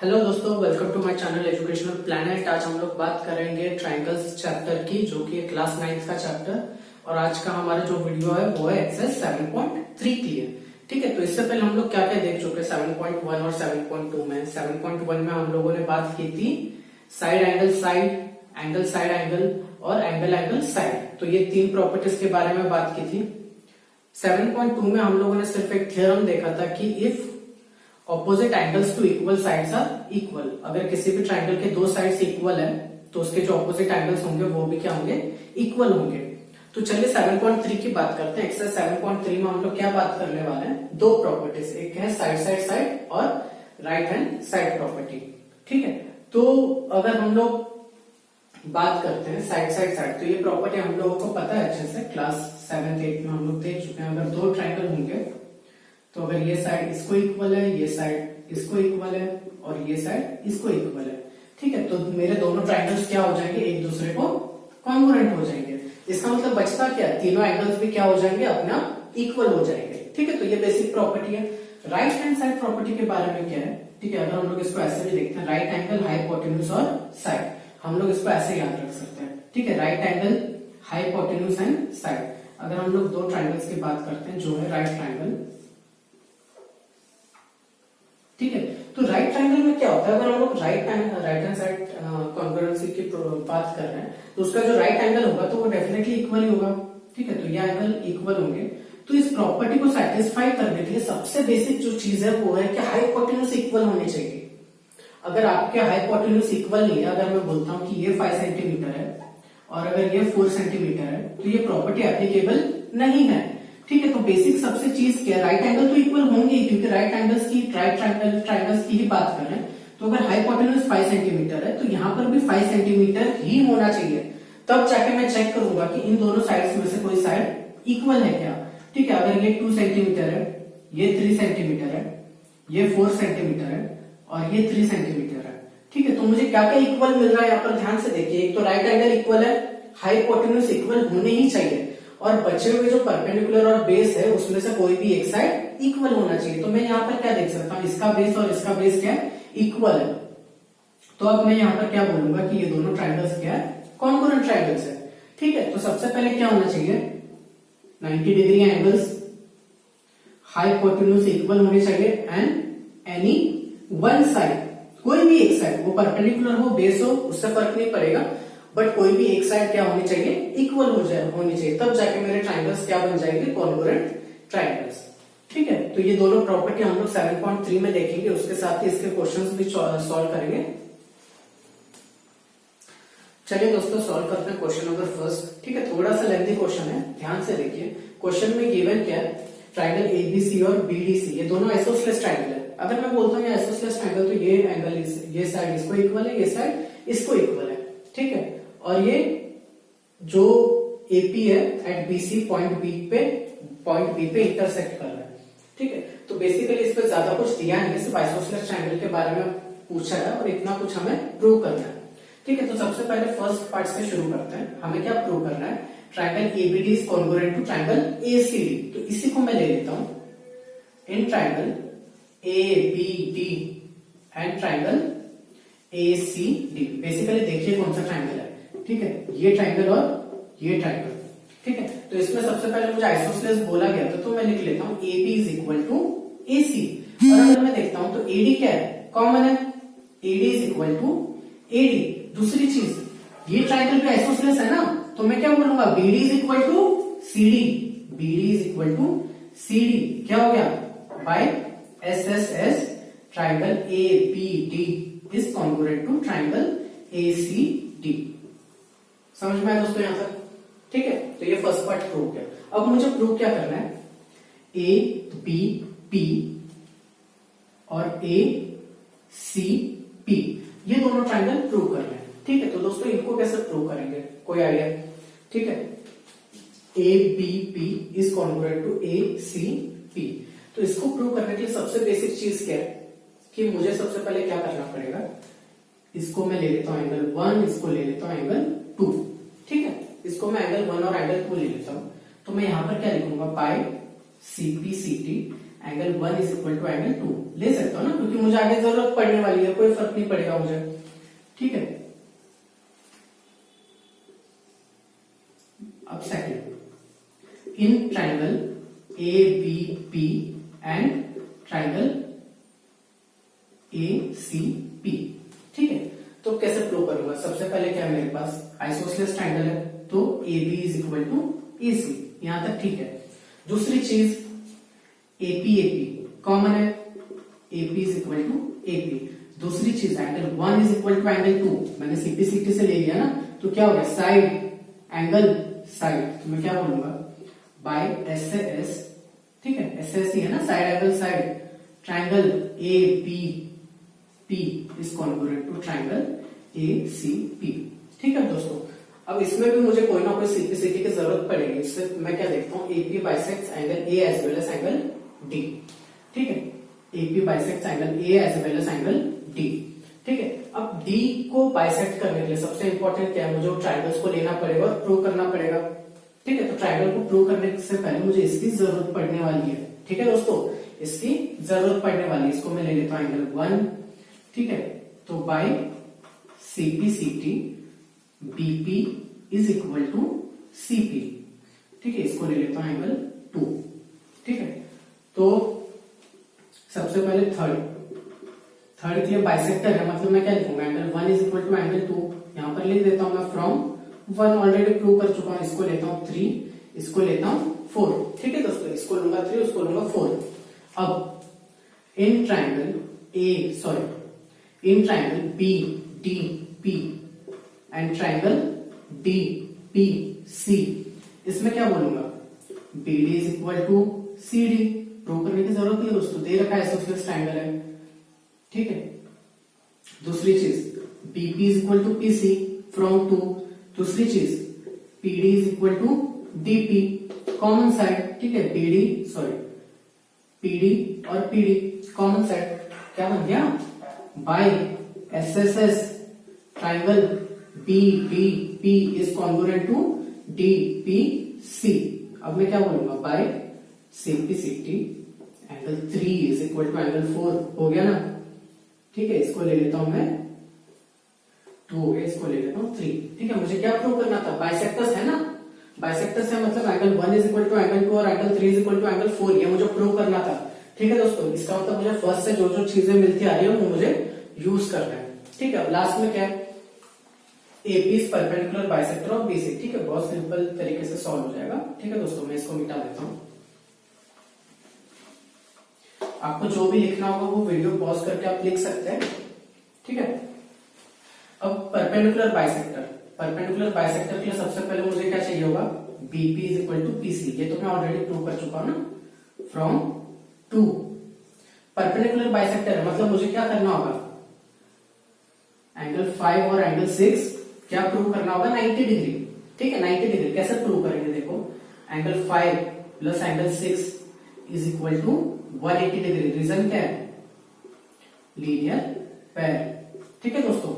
Hello दोस्तों, welcome to my channel educational planet. आज हम लोग बात करेंगे ट्रायंगल्स चैप्टर की, जो कि क्लास 9 का चैप्टर। और आज का हमारा जो वीडियो है वो है एक्सरसाइज 7.3 की है। ठीक है, तो इससे पहले हम लोग क्या क्या देख चुके हैं 7.1 और 7.2 में। 7.1 में हम लोगों ने बात की थी साइड एंगल साइड एंगल और एंगल एंगल साइड। तो ये तीन प्रॉपर्टीज के बारे में बात की थी। 7.2 में हम लोगों ने सिर्फ एक थ्योरम देखा था कि if opposite angles to equal sides are equal, अगर किसी भी ट्रायंगल के दो साइड्स इक्वल है तो उसके जो ऑपोजिट एंगल्स होंगे वो भी क्या होंगे, इक्वल होंगे। तो चलिए 7.3 की बात करते हैं। एक्सरसाइज 7.3 में हम लोग क्या बात करने वाले हैं, दो प्रॉपर्टीज, एक है साइड और राइट हैंड साइड प्रॉपर्टी। ठीक है, तो अगर हम लोग बात करते हैं साइड, तो ये प्रॉपर्टी हम लोगों को पता है अच्छे से, क्लास 7th 8th में हम लोग देख चुके हैं। अगर दो ट्रायंगल होंगे तो अगर ये साइड इसको इक्वल है, ये साइड इसको इक्वल है और ये साइड इसको इक्वल है, ठीक है, तो मेरे दोनों ट्रायंगल्स क्या हो जाएंगे, एक दूसरे को कॉन्ग्रुएंट हो जाएंगे। इसका मतलब बचता क्या, तीनों एंगल्स भी क्या हो जाएंगे, अपना इक्वल हो जाएंगे। ठीक है, तो ये बेसिक प्रॉपर्टी है। राइट हैंड साइड प्रॉपर्टी के बारे में क्या है, ठीक है, अगर हम लोग इसको ऐसे भी देखते हैं, राइट एंगल हाइपोटेन्यूज और साइड, हम लोग इसको ऐसे याद रख सकते हैं। ठीक है, right angle hypotenuse and side. अगर हम लोग दो ट्रायंगल्स की बात करते हैं, जो है राइट ट्रायंगल, ठीक है, तो राइट ट्रायंगल में क्या होता है, अगर हम लोग राइट हैंड साइड कॉन्ग्रुएंसी की बात कर रहे हैं तो उसका जो राइट एंगल होगा तो वो डेफिनेटली इक्वल ही होगा। ठीक है, तो ये एंगल इक्वल होंगे। तो इस प्रॉपर्टी को सेटिस्फाई करने के लिए सबसे बेसिक जो चीज है वो है कि हाइपोटेन्यूज इक्वल होने चाहिए। अगर आपके हाइपोटेन्यूज इक्वल नहीं है, अगर मैं बोलता हूं कि ये 5 सेंटीमीटर है और अगर ये 4 सेंटीमीटर है, तो ये प्रॉपर्टी एप्लीकेबल नहीं है। ठीक है, तो बेसिक सबसे चीज क्या है, राइट एंगल तो इक्वल होंगे ही, क्योंकि राइट ट्रायंगल्स की ही बात कर रहे हैं। तो अगर हाइपोटेन्यूज 5 सेंटीमीटर है तो यहाँ पर भी 5 सेंटीमीटर ही होना चाहिए, तब जाके मैं चेक करूंगा कि इन दोनों साइड्स में से कोई साइड इक्वल है क्या। ठीक है, अगर ये 2 सेंटीमीटर है, ये 3 सेंटीमीटर है, ये 4 सेंटीमीटर है और ये 3 सेंटीमीटर है। ठीक है, तो मुझे क्या क्या इक्वल मिल रहा है यहाँ पर, ध्यान से देखिए। एक तो राइट एंगल इक्वल है, हाइपोटेन्यूज इक्वल होने ही चाहिए, और बचे हुए जो परपेंडिकुलर और बेस है उसमें से कोई भी एक साइड इक्वल होना चाहिए। तो मैं यहाँ पर क्या देख सकता हूँ, इसका बेस और इसका बेस क्या है, इक्वल है। तो अब मैं यहाँ पर क्या बोलूंगा कि ये दोनों ट्रायंगल्स क्या है, कॉन्ग्रुएंट ट्रायंगल्स है। ठीक है, तो सबसे पहले क्या होना चाहिए, 90 डिग्री एंगल्स, हाइपोटेन्यूज इक्वल होने चाहिए एंड एनी वन साइड, कोई भी एक साइड, वो परपेंडिकुलर हो, बेस हो, उससे फर्क नहीं पड़ेगा, बट कोई भी एक साइड क्या होनी चाहिए, इक्वल होनी चाहिए, तब जाके मेरे ट्रायंगल्स क्या बन जाएंगे, कॉन्ग्रुएंट ट्रायंगल्स। ठीक है, तो ये दोनों प्रॉपर्टी हम लोग 7.3 में देखेंगे, उसके साथ ही इसके क्वेश्चंस भी सॉल्व करेंगे। चलिए दोस्तों, सॉल्व करते हैं क्वेश्चन नंबर फर्स्ट। ठीक है, थोड़ा सा लेंथी क्वेश्चन है, ध्यान से देखिए। क्वेश्चन में गिवन क्या है, ट्रायंगल एबीसी और बीडीसी, ये दोनों आइसोसेलेस ट्रायंगल है। अगर मैं बोलता हूँ ये आइसोसेलेस ट्रायंगल, तो ये एंगल, ये साइड इसको इक्वल है, ये साइड इसको इक्वल है। ठीक है, और ये जो एपी है एट बीसी पॉइंट बी पे इंटरसेक्ट कर रहा है। ठीक है, तो बेसिकली इस पे ज्यादा कुछ दिया नहीं है, सिर्फ आइसोसेलेस ट्रायंगल के बारे में पूछा है और इतना कुछ हमें प्रूव करना है। ठीक है, तो सबसे पहले फर्स्ट पार्ट से शुरू करते हैं। हमें क्या प्रूव करना है, triangle ABD is congruent to triangle ACD. तो इसी को मैं ले लेता हूं, in triangle ABD and triangle ACD. Basically देखिए कौन सा ट्रायंगल है, ठीक है, ये ट्रायंगल और ये ट्रायंगल। ठीक है, तो इसमें सबसे पहले मुझे आइसोसेलेस बोला गया था, तो मैं लिख लेता हूं AB is equal to AC। और अगर मैं देखता हूं तो AD क्या है, कॉमन है, AD is equal to AD। दूसरी चीज, ये ट्रायंगल भी आइसोसेलेस है ना, तो मैं क्या बोलूंगा, BD is equal to CD। BD is equal to CD क्या हो गया, by SSS triangle ABD is congruent to triangle ACD। समझ में आया दोस्तों यहां तक? ठीक है, तो ये फर्स्ट पार्ट प्रूव किया। अब मुझे प्रूव क्या करना है, ABP और ACP, ये दोनों ट्रायंगल प्रूव करना है। ठीक है, तो दोस्तों इनको कैसे प्रूव करेंगे, कोई आइडिया? ठीक है, ABP is congruent to ACP। तो इसको प्रूव करने के लिए सबसे बेसिक चीज क्या है कि मुझे सबसे पहले क्या करना पड़ेगा, इसको मैं ले लेता हूं एंगल 1, इसको ले लेता हूं एंगल 2। ठीक है, इसको मैं एंगल 1 और एंगल 2 ले लेता हूं, तो मैं यहां पर क्या लिखूंगा, by CPCT angle 1 is equal to angle 2 ले सकता हूँ ना, क्योंकि मुझे आगे जरूरत पड़ने वाली है, कोई फर्क नहीं पड़ेगा मुझे। ठीक है, अब second, in triangle A B P and triangle A C P. ठीक है, तो कैसे प्रूव करूंगा? सबसे पहले क्या है, मेरे पास आइसोसेलेस ट्राइंगल है, तो A B is equal to A C, यहां तक ठीक है। दूसरी चीज एपी एपी कॉमन है, AP is equal to AP. दूसरी चीज angle 1 is equal to angle 2, मैंने सीपीसीटी से ले लिया ना, तो क्या हो गया, साइड एंगल साइड, तो मैं क्या बोलूंगा, बाय एस से एस। ठीक है, एस एस ही है ना, side angle side, triangle A B P is congruent to triangle A C P. ठीक है दोस्तों, अब इसमें भी मुझे कोई ना कोई सीपीसीटी की जरूरत पड़ेगी। इससे मैं क्या देखता हूँ, AP bisects angle A as well as angle D. ठीक है, AP bisects angle A as well as angle D. ठीक है, अब डी को बाइसेक्ट करने के लिए सबसे इंपॉर्टेंट क्या है, मुझे ट्राइंगल्स को लेना पड़ेगा और प्रूव करना पड़ेगा। ठीक है, तो ट्राइंगल को प्रूव करने से पहले मुझे इसकी जरूरत पड़ने वाली है। ठीक है दोस्तों, इसकी जरूरत पड़ने वाली है, इसको मैं ले लेता हूं एंगल 1। ठीक है, तो by CPCT BP is equal to CP. ठीक है, इसको ले लेता हूं एंगल 2। ठीक है, तो सबसे पहले थर्ड के लिए बाइसेक्टर है, मतलब मैं क्या लिखूंगा, angle 1 is equal to angle 2, यहां पर लिख देता हूं मैं फ्रॉम 1 ऑलरेडी प्रूव कर चुका हूं, इसको लेता हूं 3, इसको लेता हूं 4। ठीक है दोस्तों, इसको लूंगा 3, उसको लूंगा 4। अब in triangle B D P and triangle D P C, इसमें क्या बोलूंगा, B D is equal to C D. Prove करने की जरूरत नहीं है दोस्तों, दे रखा है आइसोसेलेस ट्राइंगल है। ठीक है, दूसरी चीज BP is equal to PC from 2। दूसरी चीज PD is equal to DP, common side. ठीक है, पीडी और पीडी कॉमन साइड, क्या बन गया, by SSS triangle B D P is congruent to DPC. अब मैं क्या बोलूंगा, by CPCT angle 3 is equal to angle 4, हो गया ना। ठीक है, इसको ले लेता हूं मैं 2 हो गया, इसको ले लेता हूं 3। ठीक है, मुझे क्या प्रूव करना था, बाइसेक्टर्स है ना, बाइसेक्टर्स है मतलब angle 1 is equal to angle 2 और angle 3 is equal to angle 4, ये मुझे प्रूव करना था। ठीक है दोस्तों, इसका मतलब मुझे फर्स्ट से जो जो चीजें मिलती आ रही है वो मुझे यूज करना है। ठीक है, अब लास्ट में क्या है, AP is perpendicular bisector of BC. ठीक है, बहुत सिंपल तरीके से सॉल्व हो जाएगा। ठीक है दोस्तों, मैं इसको मिटा देता हूं। आपको जो भी लिखना होगा वो वीडियो पॉज करके आप लिख सकते हैं। ठीक है, अब परपेंडिकुलर बाइसेक्टर के लिए सबसे पहले मुझे क्या चाहिए होगा, BP is equal to PC, ये तो मैं ऑलरेडी प्रूव कर चुका हूं ना, फ्रॉम 2। परपेंडिकुलर बाइसेक्टर है मतलब मुझे क्या करना होगा, एंगल 5 और एंगल 6 क्या प्रूव करना होगा, 90 डिग्री। ठीक है, 90 डिग्री कैसे प्रूव करेंगे, देखो angle 5 plus angle 6 is equal to 180 degree. Reason क्या है, लीनियर पेयर। ठीक है दोस्तों,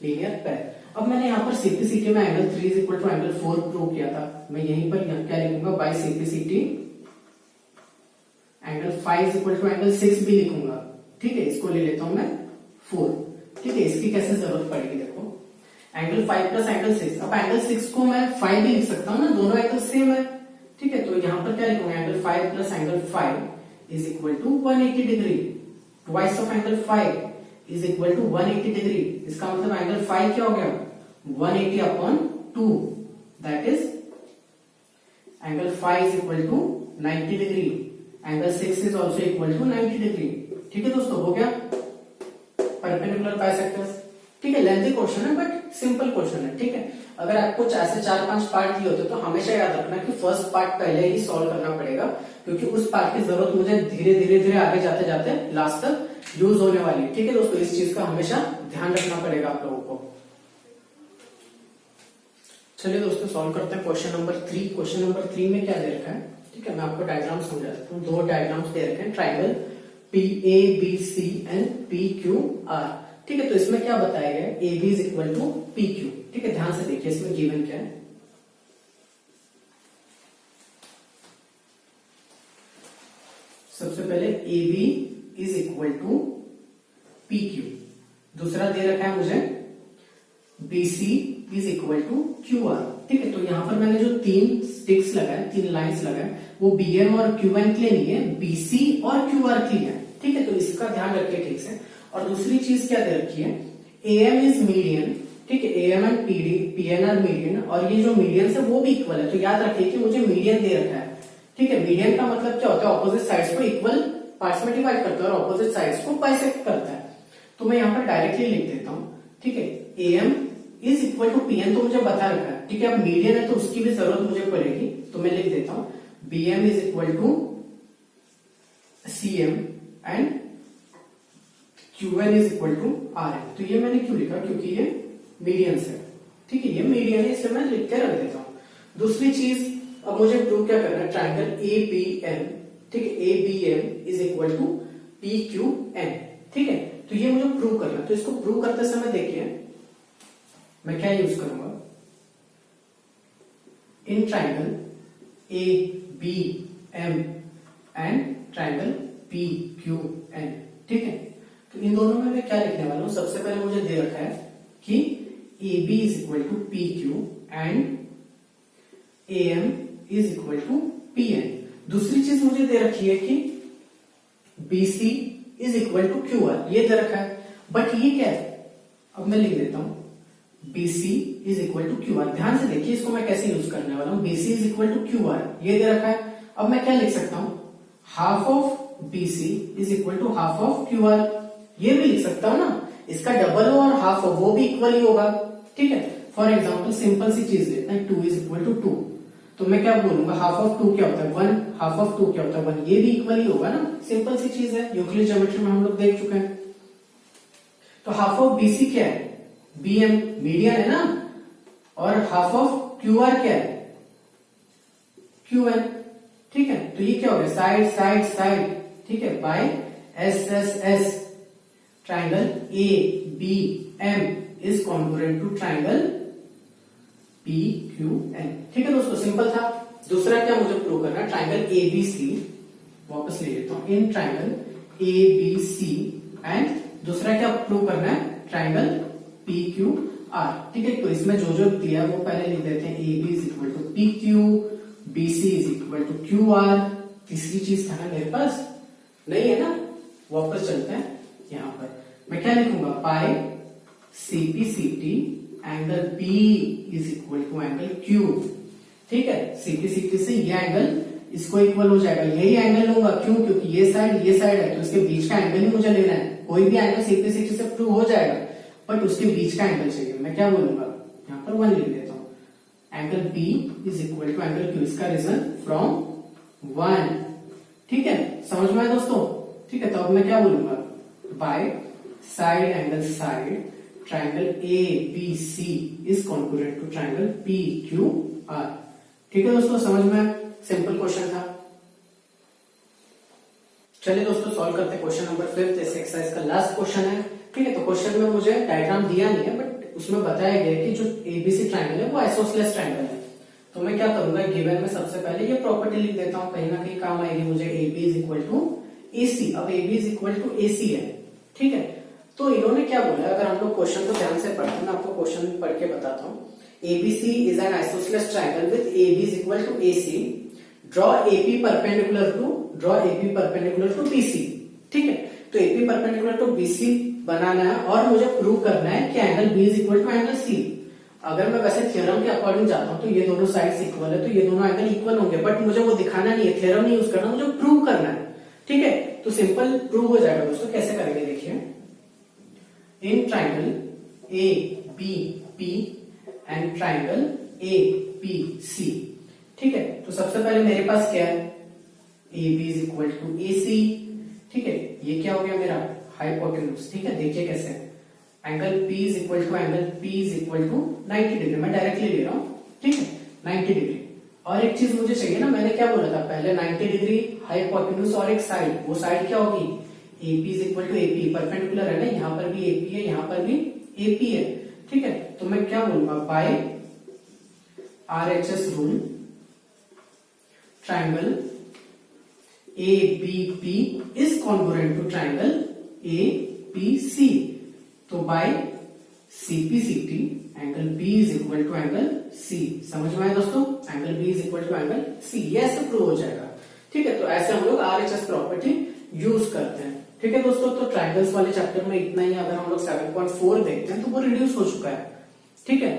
लीनियर पेयर। अब मैंने यहाँ पर सीपीसीटी में angle 3 is equal to angle 4 prove किया था, मैं यहीं पर क्या लिखूंगा, by CPCT angle 5 is equal to angle 6 भी लिखूंगा। ठीक है, इसको ले लेता हूं मैं 4। ठीक है, इसकी कैसे जरूरत पड़ेगी, देखो एंगल 5 प्लस एंगल 6, अब एंगल 6 को मैं 5 भी लिख सकता हूँ ना, दोनों एंगल सेम है। ठीक है, तो यहां पर क्या लिखूंगा, angle 5 plus angle 5 is equal to 180 degree, twice of angle 5 is equal to 180 degree. इसका मतलब एंगल 5 क्या हो गया, 180 upon 2, that is angle 5 is equal to 90 degree, angle 6 is also equal to 90 degree. ठीक है दोस्तों, हो गया परपेंडिकुलर बाइसेक्टर्स। ठीक है, लेंथी क्वेश्चन है बट सिंपल क्वेश्चन है। ठीक है, अगर आपको ऐसे 4-5 पार्ट दिए होते तो हमेशा याद रखना कि फर्स्ट पार्ट पहले ही सॉल्व करना पड़ेगा, क्योंकि उस पार्ट की जरूरत मुझे धीरे धीरे आगे जाते जाते लास्ट तक यूज होने वाली है। ठीक है दोस्तों, इस चीज का हमेशा ध्यान रखना पड़ेगा आप लोगों को। चलिए दोस्तों, सॉल्व करते हैं क्वेश्चन नंबर 3। क्वेश्चन नंबर 3 में क्या दे रखा है, ठीक है, मैं आपको डायग्राम समझा देता हूँ। 2 डायग्राम्स दे रखे हैं, ट्राइंगल PABC एंड PQR। ठीक है, तो इसमें क्या बताया गया है, AB is equal to PQ। ठीक है, ध्यान से देखिए इसमें गिवन क्या है, सबसे पहले A B is equal to P Q, दूसरा दे रखा है मुझे B C is equal to Q R. ठीक है, तो यहां पर मैंने जो 3 स्टिक्स लगाए, 3 लाइंस लगाए, वो बी एम और क्यू एन के लिए नहीं है, बी सी और क्यू आर के लिए है। ठीक है, तो इसका ध्यान रखिए ठीक से। और दूसरी चीज क्या दे रखी है, ए एम इज मीडियन। ठीक है, A M and P N are median, और ये जो मीडियन है वो भी इक्वल है। तो याद रखिए कि मुझे मीडियन दे रखा है। ठीक है, मीडियन का मतलब क्या होता है, ऑपोजिट साइड्स को इक्वल पार्ट्स में डिवाइड करता है और ऑपोजिट साइड्स को बाइसेक्ट करता है। तो मैं यहाँ पर डायरेक्टली लिख देता हूं। ठीक है, A M is equal to P N तो मुझे बता रखा है। ठीक है, अब मीडियन है तो उसकी भी जरूरत मुझे पड़ेगी, तो मैं लिख देता हूं B M is equal to C M and Q N is equal to R N. तो ये मैंने क्यों लिखा, क्योंकि ये मीडियन है। ठीक है, ये मीडियन है, इसलिए मैं लिख के रख देता हूं। दूसरी चीज, अब मुझे प्रूव क्या करना है, ट्राइंगल ए बी एम। ठीक है, A B M is equal to P Q N. ठीक है, तो ये मुझे प्रूव करना है। तो इसको प्रूव करते समय देखिए मैं क्या यूज करूंगा, in triangle A B M and triangle P Q N. ठीक है, तो इन दोनों में मैं क्या लिखने वाला हूं, सबसे पहले मुझे दे रखा है कि A B is equal to P Q and A M is equal to P N. दूसरी चीज मुझे दे रखी है कि B C is equal to Q R, ये दे रखा है। बट ये क्या है, अब मैं लिख देता हूं B C is equal to Q R. ध्यान से देखिए इसको मैं कैसे यूज करने वाला हूं, B C is equal to Q R, ये दे रखा है। अब मैं क्या लिख सकता हूं, half of B C is equal to half of Q R, ये भी लिख सकता हूं ना। इसका डबल हो और हाफ हो, वो भी इक्वल ही होगा। ठीक है, फॉर एग्जाम्पल सिंपल सी चीज लेते हैं, 2 इज इक्वल टू 2, तो मैं क्या बोलूंगा, हाफ ऑफ 2 क्या होता है 1, हाफ ऑफ 2 क्या होता है 1, ये भी इक्वल ही होगा ना। सिंपल सी चीज है, यूक्लिड ज्योमेट्री में हम लोग देख चुके हैं। तो हाफ ऑफ बीसी क्या है, बी एम मीडियन है ना, और हाफ ऑफ क्यू आर क्या है, क्यू एन। ठीक है, तो ये क्या हो गया, साइड साइड साइड। ठीक है, by S S S triangle A B M is congruent to triangle P Q N. ठीक है दोस्तों, सिंपल था। दूसरा क्या मुझे प्रूव करना है, ट्राइंगल ए बी सी, वापस ले लेता हूं, in triangle A B C and दूसरा क्या प्रूव करना है, ट्राइंगल पी क्यू आर। ठीक है, तो इसमें जो जो दिया है वो पहले लिख देते हैं, A B is equal to P Q, B C is equal to Q R. तीसरी चीज था ना मेरे पास, नहीं है ना, वापस चलते हैं। यहां पर मैं क्या लिखूंगा, by CP CT angle B is equal to angle Q. ठीक है, सीपी सीटी से ये एंगल इसको इक्वल हो जाएगा, यही एंगल लूंगा, क्यों, क्योंकि ये साइड है, तो इसके बीच का एंगल ही मुझे लेना है। कोई भी एंगल सीपी सीटी से प्रूव हो जाएगा, बट उसके बीच का एंगल चाहिए। मैं क्या बोलूंगा, यहां पर 1 लिख देता हूं, angle B is equal to angle Q, इसका रीजन फ्रॉम 1। ठीक है, समझ में आया दोस्तों। ठीक है, तो अब मैं क्या बोलूंगा, by side angle side triangle A B C is congruent to triangle P Q R. ठीक है दोस्तों, समझ में, सिंपल क्वेश्चन था। चलिए दोस्तों सॉल्व करते हैं क्वेश्चन नंबर 5, इस एक्सरसाइज का लास्ट क्वेश्चन है। ठीक है, तो क्वेश्चन में मुझे डायग्राम दिया नहीं है, बट उसमें बताया गया है कि जो एबीसी ट्राइंगल है वो आइसोसेलेस ट्राइंगल है। तो मैं क्या करूंगा, गिवन में सबसे पहले ये प्रॉपर्टी लिख देता हूं, कहीं ना कहीं काम आएगी मुझे। A B is equal to A C, अब A B is equal to A C है। ठीक है, तो इन्होंने क्या बोला, अगर हम लोग क्वेश्चन को ध्यान से पढ़ते हैं, मैं आपको क्वेश्चन पढ़ के बताता हूँ। ABC is an isosceles triangle with A B is equal to A C, draw AP perpendicular to BC. ठीक है, तो एपी परपेंडिकुलर टू बीसी बनाना है और मुझे प्रूव करना है कि angle B is equal to angle C. अगर मैं वैसे थ्योरम के अकॉर्डिंग जाता हूं तो ये दोनों साइड्स इक्वल है, तो ये दोनों एंगल इक्वल होंगे, बट मुझे वो दिखाना नहीं है, थ्योरम नहीं यूज करना, मुझे प्रूव करना है। ठीक है, तो सिंपल प्रूव हो जाएगा दोस्तों। कैसे करेंगे देखिए, in triangle A B P and triangle A P C. ठीक है, तो सबसे पहले मेरे पास क्या है, A B is equal to A C. ठीक है, ये क्या हो गया मेरा हाइपोटेन्यूज। ठीक है, देखिए कैसे, angle P is equal to angle P is equal to 90 degree, मैं डायरेक्टली ले रहा हूं। ठीक है, 90 डिग्री। और एक चीज मुझे चाहिए ना, मैंने क्या बोला था पहले, 90 डिग्री हाइपोटेन्यूज और एक साइड, वो साइड क्या होगी, AP is equal to AP, perpendicular है ना, यहाँ पर भी AP है, यहाँ पर भी AP है। ठीक है, तो मैं क्या बोलूंगा, by RHS rule triangle ABP is congruent to triangle APC. तो by CPCT angle B is equal to angle C। समझ में आया दोस्तों? Angle B is equal to angle C, ये ऐसे प्रूव हो जाएगा। ठीक है, तो ऐसे हम लोग RHS प्रॉपर्टी यूज करते हैं। ठीक है दोस्तों, तो ट्राइंगल्स वाले चैप्टर में इतना ही। अगर हम लोग 7.4 देखते हैं तो वो रिड्यूस हो चुका है। ठीक है,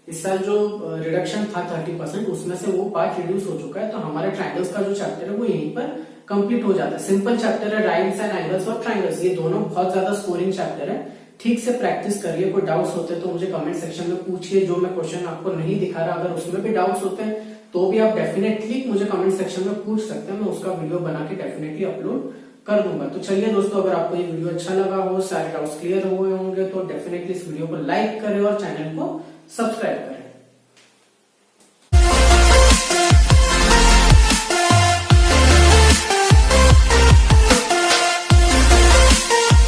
इस साल जो रिडक्शन था 30%, उसमें से वो पार्ट रिड्यूस हो चुका है। तो हमारे ट्राइंगल्स का जो चैप्टर है वो यहीं पर कंप्लीट हो जाता है। सिंपल चैप्टर है, राइट्स एंड एंगल्स और ट्राइंगल्स, ये दोनों बहुत ज्यादा स्कोरिंग चैप्टर है। ठीक से प्रैक्टिस करिए। कोई डाउट्स होते हैं तो मुझे कमेंट सेक्शन में पूछिए। जो मैं क्वेश्चन आपको नहीं दिखा रहा, अगर उसमें भी डाउट्स होते हैं तो भी आप डेफिनेटली मुझे कमेंट सेक्शन में पूछ सकते हैं। मैं उसका वीडियो बना के डेफिनेटली अपलोड कर दूंगा। तो चलिए दोस्तों, अगर आपको ये वीडियो अच्छा लगा हो, सारे डाउट्स क्लियर हुए होंगे, तो डेफिनेटली इस वीडियो को लाइक करें और चैनल को सब्सक्राइब करें।